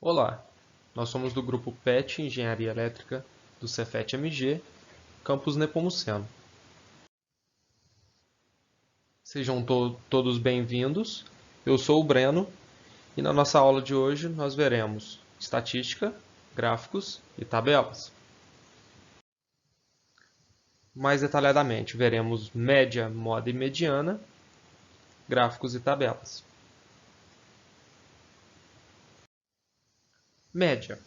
Olá, nós somos do grupo PET Engenharia Elétrica do Cefet-MG, campus Nepomuceno. Sejam todos bem-vindos, eu sou o Breno e na nossa aula de hoje nós veremos estatística, gráficos e tabelas. Mais detalhadamente, veremos média, moda e mediana, gráficos e tabelas. Média.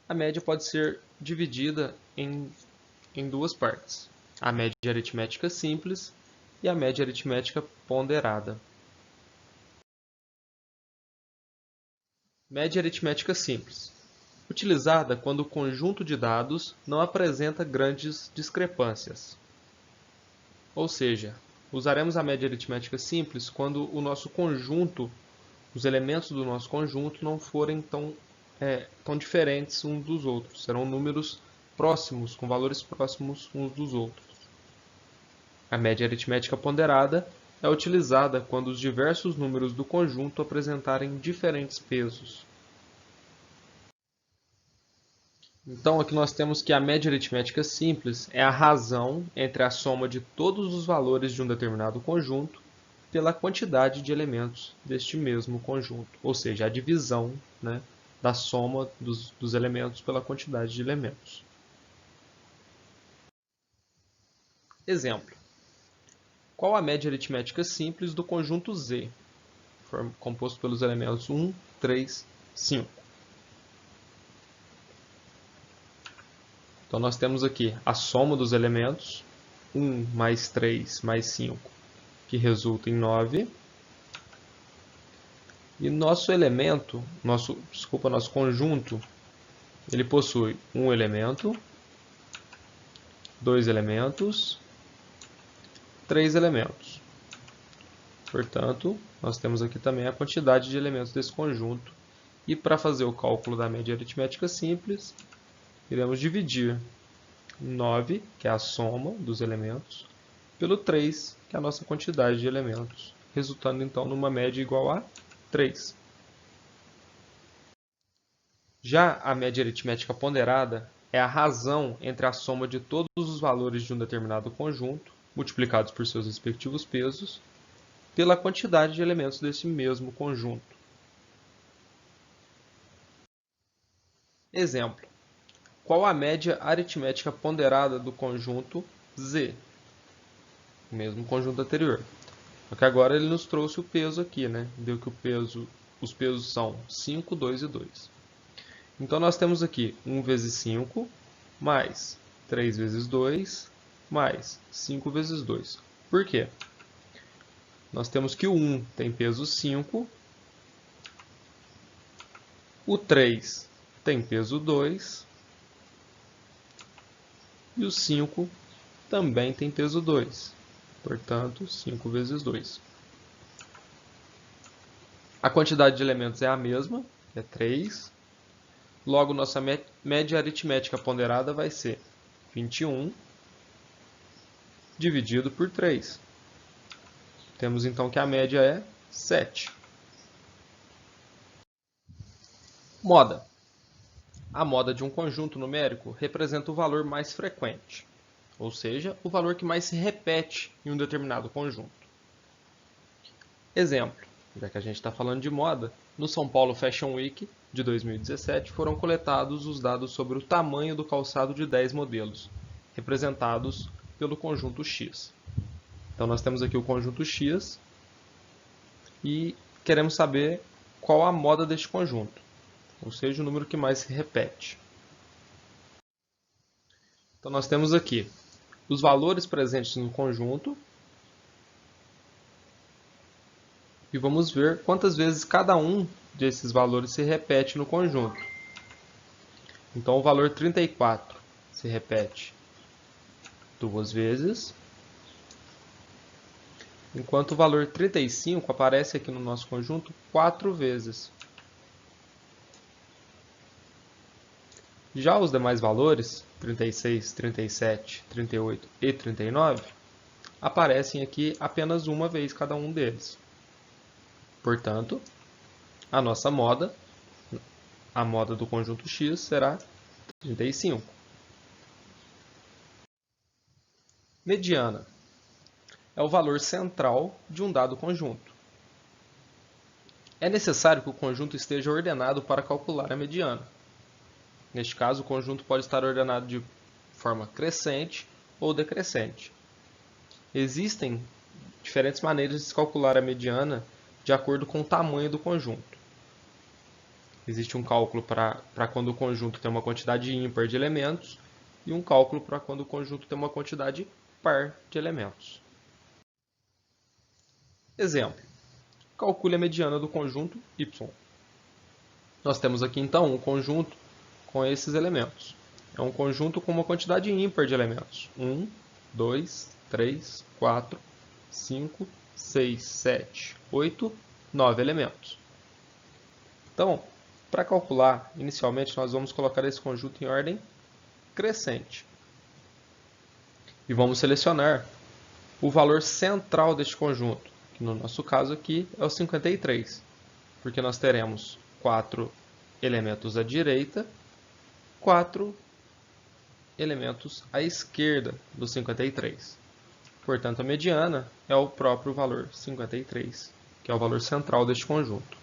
A média pode ser dividida em duas partes: a média aritmética simples e a média aritmética ponderada. Média aritmética simples. Utilizada quando o conjunto de dados não apresenta grandes discrepâncias. Ou seja, usaremos a média aritmética simples quando o nosso conjunto, os elementos do nosso conjunto não forem tão diferentes uns dos outros. Serão números próximos, com valores próximos uns dos outros. A média aritmética ponderada é utilizada quando os diversos números do conjunto apresentarem diferentes pesos. Então, aqui nós temos que a média aritmética simples é a razão entre a soma de todos os valores de um determinado conjunto pela quantidade de elementos deste mesmo conjunto, ou seja, a divisão, da soma dos elementos pela quantidade de elementos. Exemplo. Qual a média aritmética simples do conjunto Z, composto pelos elementos 1, 3, 5? Então, nós temos aqui a soma dos elementos, 1 mais 3 mais 5, que resulta em 9. E nosso elemento, nosso conjunto, ele possui um elemento, 2 elementos, 3 elementos. Portanto, nós temos aqui também a quantidade de elementos desse conjunto. E para fazer o cálculo da média aritmética simples, iremos dividir 9, que é a soma dos elementos, pelo 3, que é a nossa quantidade de elementos, resultando então numa média igual a 3. Já a média aritmética ponderada é a razão entre a soma de todos os valores de um determinado conjunto, multiplicados por seus respectivos pesos, pela quantidade de elementos desse mesmo conjunto. Exemplo. Qual a média aritmética ponderada do conjunto Z? O mesmo conjunto anterior. Só que agora ele nos trouxe o peso aqui, Deu que os pesos são 5, 2 e 2. Então, nós temos aqui 1 vezes 5, mais 3 vezes 2, mais 5 vezes 2. Por quê? Nós temos que o 1 tem peso 5, o 3 tem peso 2, e o 5 também tem peso 2. Portanto, 5 vezes 2. A quantidade de elementos é a mesma, é 3. Logo, nossa média aritmética ponderada vai ser 21 dividido por 3. Temos então que a média é 7. Moda. A moda de um conjunto numérico representa o valor mais frequente, ou seja, o valor que mais se repete em um determinado conjunto. Exemplo, já que a gente está falando de moda, no São Paulo Fashion Week de 2017 foram coletados os dados sobre o tamanho do calçado de 10 modelos, representados pelo conjunto X. Então, nós temos aqui o conjunto X e queremos saber qual a moda deste conjunto, ou seja, o número que mais se repete. Então, nós temos aqui os valores presentes no conjunto e vamos ver quantas vezes cada um desses valores se repete no conjunto. Então, o valor 34 se repete 2 vezes, enquanto o valor 35 aparece aqui no nosso conjunto 4 vezes. Já os demais valores, 36, 37, 38 e 39, aparecem aqui apenas uma vez cada um deles. Portanto, a nossa moda a moda do conjunto X será 35. Mediana é o valor central de um dado conjunto. É necessário que o conjunto esteja ordenado para calcular a mediana. Neste caso, o conjunto pode estar ordenado de forma crescente ou decrescente. Existem diferentes maneiras de se calcular a mediana de acordo com o tamanho do conjunto. Existe um cálculo para quando o conjunto tem uma quantidade ímpar de elementos e um cálculo para quando o conjunto tem uma quantidade par de elementos. Exemplo: calcule a mediana do conjunto Y. Nós temos aqui então um conjunto com esses elementos. É um conjunto com uma quantidade ímpar de elementos. 1, 2, 3, 4, 5, 6, 7, 8, 9 elementos. Então, para calcular, inicialmente nós vamos colocar esse conjunto em ordem crescente. E vamos selecionar o valor central deste conjunto, que no nosso caso aqui é o 53, porque nós teremos 4 elementos à direita, 4 elementos à esquerda do 53. Portanto, a mediana é o próprio valor 53, que é o valor central deste conjunto.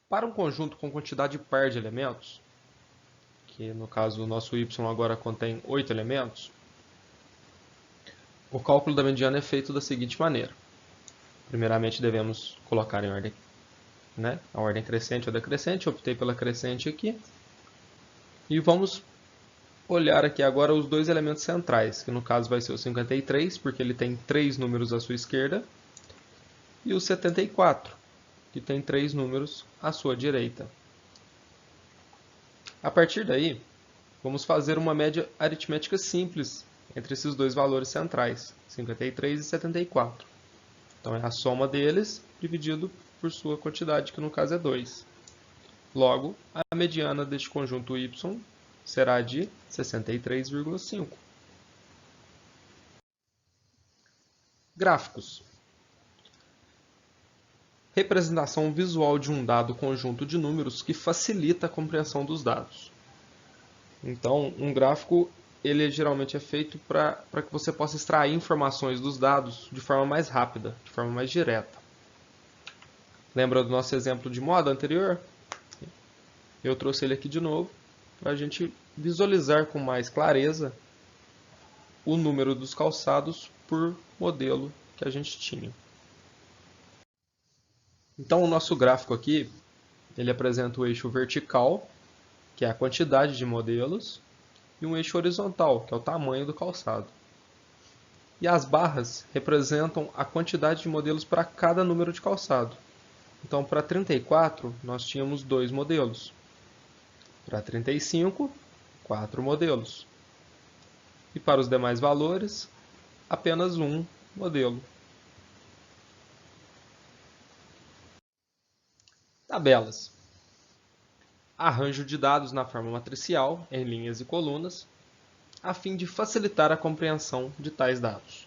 Para um conjunto com quantidade par de elementos, que no caso o nosso y agora contém 8 elementos, o cálculo da mediana é feito da seguinte maneira. Primeiramente devemos colocar em ordem, a ordem crescente ou decrescente. Eu optei pela crescente aqui. E vamos olhar aqui agora os dois elementos centrais, que no caso vai ser o 53, porque ele tem 3 números à sua esquerda, e o 74, que tem 3 números à sua direita. A partir daí, vamos fazer uma média aritmética simples entre esses dois valores centrais, 53 e 74. Então é a soma deles dividido por sua quantidade, que no caso é 2. Logo, a mediana deste conjunto y será de 63,5. Gráficos. Representação visual de um dado conjunto de números que facilita a compreensão dos dados. Então, um gráfico ele geralmente é feito para que você possa extrair informações dos dados de forma mais rápida, de forma mais direta. Lembra do nosso exemplo de moda anterior? Eu trouxe ele aqui de novo para a gente visualizar com mais clareza o número dos calçados por modelo que a gente tinha. Então, o nosso gráfico aqui, ele apresenta o eixo vertical, que é a quantidade de modelos, e um eixo horizontal, que é o tamanho do calçado. E as barras representam a quantidade de modelos para cada número de calçado. Então, para 34, nós tínhamos 2 modelos. Para 35, 4 modelos. E para os demais valores, apenas um modelo. Tabelas. Arranjo de dados na forma matricial, em linhas e colunas, a fim de facilitar a compreensão de tais dados.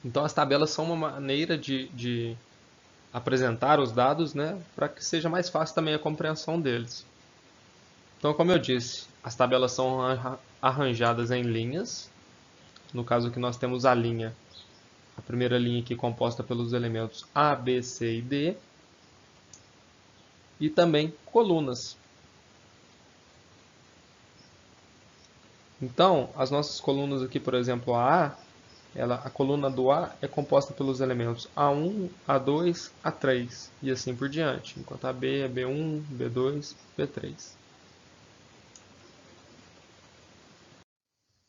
Então, as tabelas são uma maneira de apresentar os dados, para que seja mais fácil também a compreensão deles. Então, como eu disse, as tabelas são arranjadas em linhas. No caso aqui nós temos a primeira linha aqui composta pelos elementos A, B, C e D. E também colunas. Então, as nossas colunas aqui, por exemplo, a coluna do A é composta pelos elementos A1, A2, A3 e assim por diante, enquanto a B é B1, B2, B3.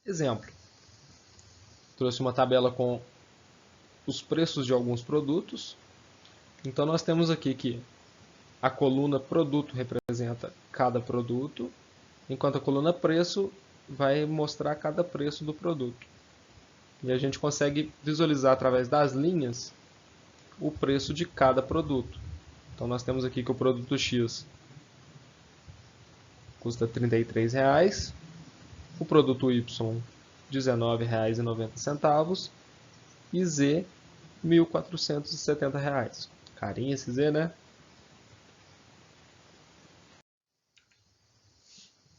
Exemplo. Trouxe uma tabela com os preços de alguns produtos. Então, nós temos aqui que a coluna produto representa cada produto, enquanto a coluna preço vai mostrar cada preço do produto. E a gente consegue visualizar através das linhas o preço de cada produto. Então nós temos aqui que o produto X custa R$ 33, o produto Y R$19,90 e Z, R$1.470. Carinho esse Z, né?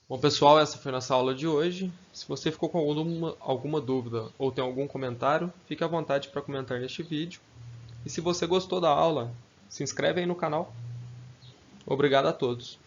Bom, pessoal, essa foi nossa aula de hoje. Se você ficou com alguma dúvida ou tem algum comentário, fique à vontade para comentar neste vídeo. E se você gostou da aula, se inscreve aí no canal. Obrigado a todos.